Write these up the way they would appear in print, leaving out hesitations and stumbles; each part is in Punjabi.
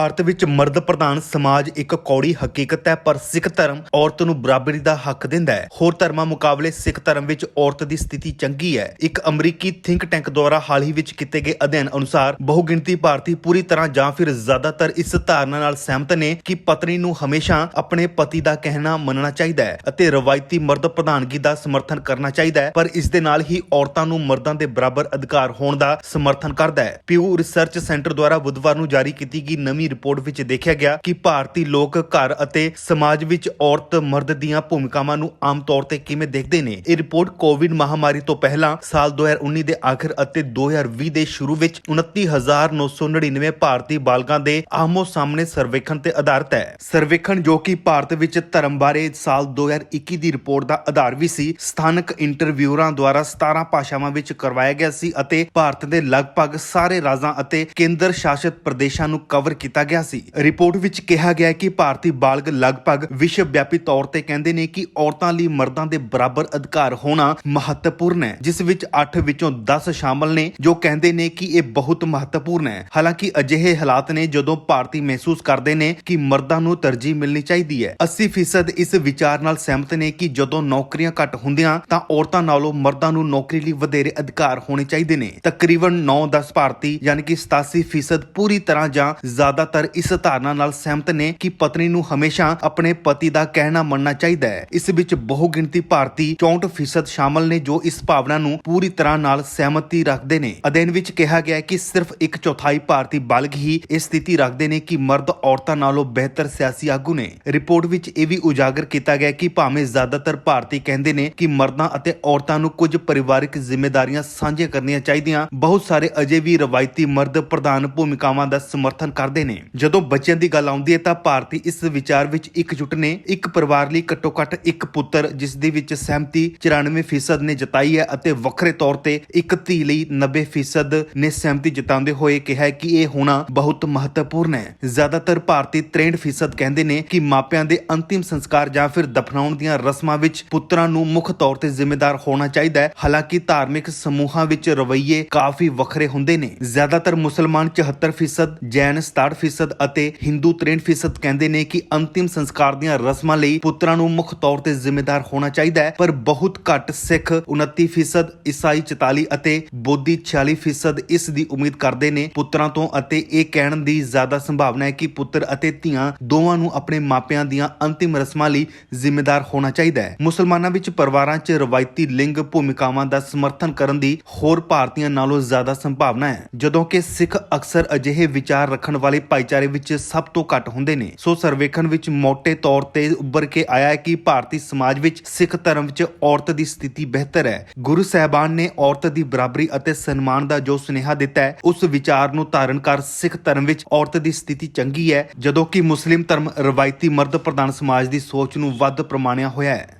ਭਾਰਤ ਵਿੱਚ ਮਰਦ ਪ੍ਰਧਾਨ ਸਮਾਜ ਇੱਕ ਕੌੜੀ ਹਕੀਕਤ ਹੈ, ਪਰ ਸਿੱਖ ਧਰਮ ਔਰਤ ਨੂੰ ਬਰਾਬਰੀ ਦਾ ਹੱਕ ਦਿੰਦਾ ਹੈ। ਹੋਰ ਧਰਮਾਂ ਮੁਕਾਬਲੇ ਸਿੱਖ ਧਰਮ ਵਿੱਚ ਔਰਤ ਦੀ ਸਥਿਤੀ ਚੰਗੀ ਹੈ। ਇੱਕ ਅਮਰੀਕੀ ਥਿੰਕ ਟੈਂਕ ਦੁਆਰਾ ਹਾਲ ਹੀ ਵਿੱਚ ਕੀਤੇ ਗਏ ਅਧਿਐਨ ਅਨੁਸਾਰ ਬਹੁਗਿਣਤੀ ਭਾਰਤੀ ਪੂਰੀ ਤਰ੍ਹਾਂ ਜਾਂ ਫਿਰ ਜ਼ਿਆਦਾਤਰ ਇਸ ਧਾਰਨਾ ਨਾਲ ਸਹਿਮਤ ਨੇ ਕਿ ਪਤਨੀ ਨੂੰ ਹਮੇਸ਼ਾ ਆਪਣੇ ਪਤੀ ਦਾ ਕਹਿਣਾ ਮੰਨਣਾ ਚਾਹੀਦਾ ਹੈ ਅਤੇ ਰਵਾਇਤੀ ਮਰਦ ਪ੍ਰਧਾਨਗੀ ਦਾ ਸਮਰਥਨ ਕਰਨਾ ਚਾਹੀਦਾ ਹੈ, ਪਰ ਇਸ ਦੇ ਨਾਲ ਹੀ ਔਰਤਾਂ ਨੂੰ ਮਰਦਾਂ ਦੇ ਬਰਾਬਰ ਅਧਿਕਾਰ ਹੋਣ ਦਾ ਸਮਰਥਨ ਕਰਦਾ ਹੈ। ਪਿਊ ਰਿਸਰਚ ਸੈਂਟਰ ਦੁਆਰਾ ਬੁੱਧਵਾਰ ਨੂੰ ਜਾਰੀ ਕੀਤੀ ਗਈ ਨਵੀਂ ਰਿਪੋਰਟ ਵਿੱਚ ਦੇਖਿਆ ਗਿਆ ਕਿ ਭਾਰਤੀ ਲੋਕ ਘਰ ਅਤੇ ਸਮਾਜ ਵਿੱਚ ਔਰਤ ਮਰਦ ਦੀਆਂ ਭੂਮਿਕਾਵਾਂ ਨੂੰ ਆਮ ਤੌਰ ਤੇ ਕਿਵੇਂ ਦੇਖਦੇ ਨੇ। ਇਹ ਰਿਪੋਰਟ ਕੋਵਿਡ ਮਹਾਮਾਰੀ ਤੋਂ ਪਹਿਲਾਂ ਸਾਲ 2019 ਦੇ ਆਖਿਰ ਅਤੇ 2020 ਦੇ ਸ਼ੁਰੂ ਵਿੱਚ 29,999 ਭਾਰਤੀ ਬਾਲਗਾਂ ਦੇ ਆਹਮੋ ਸਾਹਮਣੇ ਸਰਵੇਖਣ ਤੇ ਆਧਾਰਿਤ ਹੈ। ਸਰਵੇਖਣ ਜੋ ਕਿ ਭਾਰਤ ਵਿੱਚ ਧਰਮ ਬਾਰੇ ਸਾਲ 2021 ਦੀ ਰਿਪੋਰਟ ਦਾ ਆਧਾਰ ਵੀ ਸੀ, ਸਥਾਨਕ ਇੰਟਰਵਿਊਅਰਾਂ ਦੁਆਰਾ 17 ਭਾਸ਼ਾਵਾਂ ਵਿੱਚ ਕਰਵਾਇਆ ਗਿਆ ਸੀ ਅਤੇ ਭਾਰਤ ਦੇ ਲਗਭਗ ਸਾਰੇ ਰਾਜਾਂ ਅਤੇ ਕੇਂਦਰ ਸ਼ਾਸਿਤ ਪ੍ਰਦੇਸ਼ਾਂ ਨੂੰ ਕਵਰ ਕੀਤਾ ਗਿਆ ਸੀ। ਰਿਪੋਰਟ ਵਿੱਚ ਕਿਹਾ ਗਿਆ ਕਿ ਭਾਰਤੀ ਬਾਲਗ ਲਗਭਗ ਵਿਸ਼ਵ ਵਿਆਪੀ ਤੌਰ ਤੇ ਕਹਿੰਦੇ ਨੇ ਕਿ ਔਰਤਾਂ ਲਈ ਮਰਦਾਂ ਦੇ ਬਰਾਬਰ ਅਧਿਕਾਰ ਹੋਣਾ ਮਹੱਤਵਪੂਰਨ ਹੈ, ਜਿਸ ਵਿੱਚ 8 ਵਿੱਚੋਂ 10 ਸ਼ਾਮਲ ਨੇ ਜੋ ਕਹਿੰਦੇ ਨੇ ਕਿ ਇਹ ਬਹੁਤ ਮਹੱਤਵਪੂਰਨ ਹੈ। ਹਾਲਾਂਕਿ ਅਜਿਹੇ ਹਾਲਾਤ ਨੇ ਜਦੋਂ ਭਾਰਤੀ ਮਹਿਸੂਸ ਕਰਦੇ ਨੇ ਕਿ ਮਰਦਾਂ ਨੂੰ ਤਰਜੀਹ ਮਿਲਣੀ ਚਾਹੀਦੀ ਹੈ। 80% ਇਸ ਵਿਚਾਰ ਨਾਲ ਸਹਿਮਤ ਨੇ ਕਿ ਜਦੋਂ ਨੌਕਰੀਆਂ ਘੱਟ ਹੁੰਦੀਆਂ ਤਾਂ ਔਰਤਾਂ ਨਾਲੋਂ ਮਰਦਾਂ ਨੂੰ ਨੌਕਰੀ ਲਈ ਵਧੇਰੇ ਅਧਿਕਾਰ ਹੋਣੇ ਚਾਹੀਦੇ ਨੇ। ਤਕਰੀਬਨ 9-10 ਭਾਰਤੀ ਯਾਨੀ ਕਿ 87% ਪੂਰੀ ਤਰ੍ਹਾਂ ਜਾਂ ਜ਼ਿਆਦਾਤਰ ਇਸ ਧਾਰਨਾ ਨਾਲ ਸਹਿਮਤ ਨੇ ਕਿ ਪਤਨੀ ਨੂੰ ਹਮੇਸ਼ਾ ਆਪਣੇ ਪਤੀ ਦਾ ਕਹਿਣਾ ਮੰਨਣਾ ਚਾਹੀਦਾ ਹੈ। ਇਸ ਵਿੱਚ ਬਹੁਗਿਣਤੀ ਭਾਰਤੀ 64% ਸ਼ਾਮਲ ਨੇ ਜੋ ਇਸ ਭਾਵਨਾ ਨੂੰ ਪੂਰੀ ਤਰ੍ਹਾਂ ਨਾਲ ਸਹਿਮਤੀ ਰੱਖਦੇ ਨੇ। ਅਧਿਐਨ ਵਿੱਚ ਕਿਹਾ ਗਿਆ ਹੈ ਕਿ ਸਿਰਫ 1/4 ਭਾਰਤੀ ਬਾਲਗ ਹੀ ਇਹ ਸਥਿਤੀ ਰੱਖਦੇ ਨੇ ਕਿ ਮਰਦ ਔਰਤਾਂ ਨਾਲੋਂ ਬਿਹਤਰ ਸਿਆਸੀ ਆਗੂ ਨੇ। ਰਿਪੋਰਟ ਵਿੱਚ ਇਹ ਵੀ ਉਜਾਗਰ ਕੀਤਾ ਗਿਆ ਕਿ ਭਾਵੇਂ ਜ਼ਿਆਦਾਤਰ ਭਾਰਤੀ ਕਹਿੰਦੇ ਨੇ ਕਿ ਮਰਦਾਂ ਅਤੇ ਔਰਤਾਂ ਨੂੰ ਕੁਝ ਪਰਿਵਾਰਕ ਜ਼ਿੰਮੇਵਾਰੀਆਂ ਸਾਂਝੀਆਂ ਕਰਨੀਆਂ ਚਾਹੀਦੀਆਂ, ਬਹੁਤ ਸਾਰੇ ਅਜੇ ਵੀ ਰਵਾਇਤੀ ਮਰਦ ਪ੍ਰਧਾਨ ਭੂਮਿਕਾਵਾਂ ਦਾ ਸਮਰਥਨ ਕਰਦੇ ਨੇ। ਜਦੋਂ ਬੱਚਿਆਂ ਦੀ ਗੱਲ ਆਉਂਦੀ ਹੈ ਤਾਂ ਭਾਰਤੀ ਇਸ ਵਿਚਾਰ ਵਿੱਚ ਇਕਜੁੱਟ ਨੇ। ਇੱਕ ਪਰਿਵਾਰ ਲਈ ਘੱਟੋ ਘੱਟ ਇੱਕ ਪੁੱਤਰ, ਜਿਸ ਦੇ ਵਿੱਚ ਸਹਿਮਤੀ 94% ਨੇ ਜਤਾਈ ਹੈ ਅਤੇ ਵੱਖਰੇ ਤੌਰ ਤੇ ਇੱਕ ਧੀ ਲਈ 90% ਨੇ ਸਹਿਮਤੀ ਜਤਾਉਂਦੇ ਹੋਏ ਕਿਹਾ ਹੈ ਕਿ ਇਹ ਹੋਣਾ ਬਹੁਤ ਮਹੱਤਵਪੂਰਨ ਹੈ। ਜ਼ਿਆਦਾਤਰ ਭਾਰਤੀ 63% ਕਹਿੰਦੇ ਨੇ ਕਿ ਮਾਪਿਆਂ ਦੇ ਅੰਤਿਮ ਸੰਸਕਾਰ ਜਾਂ ਫਿਰ ਦਫਨਾਉਣ ਦੀਆਂ ਰਸਮਾਂ ਵਿੱਚ ਪੁੱਤਰਾਂ ਨੂੰ ਮੁੱਖ ਤੌਰ ਤੇ ਜ਼ਿੰਮੇਦਾਰ ਹੋਣਾ ਚਾਹੀਦਾ ਹੈ। ਹਾਲਾਂਕਿ ਧਾਰਮਿਕ ਸਮੂਹਾਂ ਵਿੱਚ ਰਵੱਈਏ ਕਾਫੀ ਵੱਖਰੇ ਹੁੰਦੇ ਨੇ। ਜ਼ਿਆਦਾਤਰ ਮੁਸਲਮਾਨ 74%, ਜੈਨ 67% ਅਤੇ ਹਿੰਦੂ 63% ਕਹਿੰਦੇ ਨੇ ਕਿ ਅੰਤਿਮ ਸੰਸਕਾਰ ਦੀਆਂ ਰਸਮਾਂ ਲਈ ਪੁੱਤਰਾਂ ਨੂੰ ਮੁੱਖ ਤੌਰ ਤੇ ਜ਼ਿੰਮੇਦਾਰ ਹੋਣਾ ਚਾਹੀਦਾ ਹੈ, ਪਰ ਬਹੁਤ ਘੱਟ ਸਿੱਖ 29%, ਈਸਾਈ 44% ਅਤੇ ਬੋਧੀ 46% ਇਸ ਦੀ ਉਮੀਦ ਕਰਦੇ ਨੇ ਪੁੱਤਰਾਂ ਤੋਂ ਅਤੇ ਇਹ ਕਹਿਣ ਦੀ ਜ਼ਿਆਦਾ ਸੰਭਾਵਨਾ ਹੈ ਕਿ ਪੁੱਤਰ ਅਤੇ ਧੀਆਂ ਦੋਵਾਂ ਨੂੰ ਆਪਣੇ ਮਾਪਿਆਂ ਦੀਆਂ ਅੰਤਿਮ ਰਸਮਾਂ ਲਈ ਜ਼ਿੰਮੇਦਾਰ ਹੋਣਾ ਚਾਹੀਦਾ ਹੈ। ਮੁਸਲਮਾਨਾਂ ਵਿੱਚ ਪਰਿਵਾਰਾਂ 'ਚ ਰਵਾਇਤੀ ਲਿੰਗ ਭੂਮਿਕਾਵਾਂ ਦਾ ਸਮਰਥਨ ਕਰਨ ਦੀ ਹੋਰ ਭਾਰਤੀਆਂ ਨਾਲੋਂ ਜ਼ਿਆਦਾ ਸੰਭਾਵਨਾ ਹੈ, ਜਦੋਂ ਕਿ ਸਿੱਖ ਅਕਸਰ ਅਜਿਹੇ ਵਿਚਾਰ ਰੱਖਣ ਵਾਲੇ ਭਾਈਚਾਰੇ ਵਿੱਚ ਸਭ ਤੋਂ ਘੱਟ ਹੁੰਦੇ ਨੇ। ਸੋ ਸਰਵੇਖਣ ਵਿੱਚ ਮੋਟੇ ਤੌਰ ਤੇ ਉੱਭਰ ਕੇ ਆਇਆ ਹੈ ਕਿ ਭਾਰਤੀ ਸਮਾਜ ਵਿੱਚ ਸਿੱਖ ਧਰਮ ਵਿੱਚ ਔਰਤ ਦੀ ਸਥਿਤੀ ਬਿਹਤਰ ਹੈ। ਗੁਰੂ ਸਾਹਿਬਾਨ ਨੇ ਔਰਤ ਦੀ ਬਰਾਬਰੀ ਅਤੇ ਸਨਮਾਨ ਦਾ ਜੋ ਸੁਨੇਹਾ ਦਿੱਤਾ ਹੈ, ਉਸ ਵਿਚਾਰ ਨੂੰ ਧਾਰਨ ਕਰ ਸਿੱਖ ਧਰਮ ਵਿੱਚ ਔਰਤ ਦੀ ਸਥਿਤੀ ਚੰਗੀ ਹੈ, ਜਦੋਂ ਕਿ ਮੁਸਲਿਮ ਧਰਮ ਰਵਾਇਤੀ ਮਰਦ ਪ੍ਰਧਾਨ ਸਮਾਜ ਦੀ ਸੋਚ ਨੂੰ ਵੱਧ ਪ੍ਰਮਾਣਿਆ ਹੋਇਆ ਹੈ।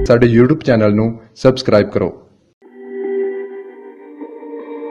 ਸਾਡੇ YouTube ਚੈਨਲ ਨੂੰ ਸਬਸਕ੍ਰਾਈਬ ਕਰੋ।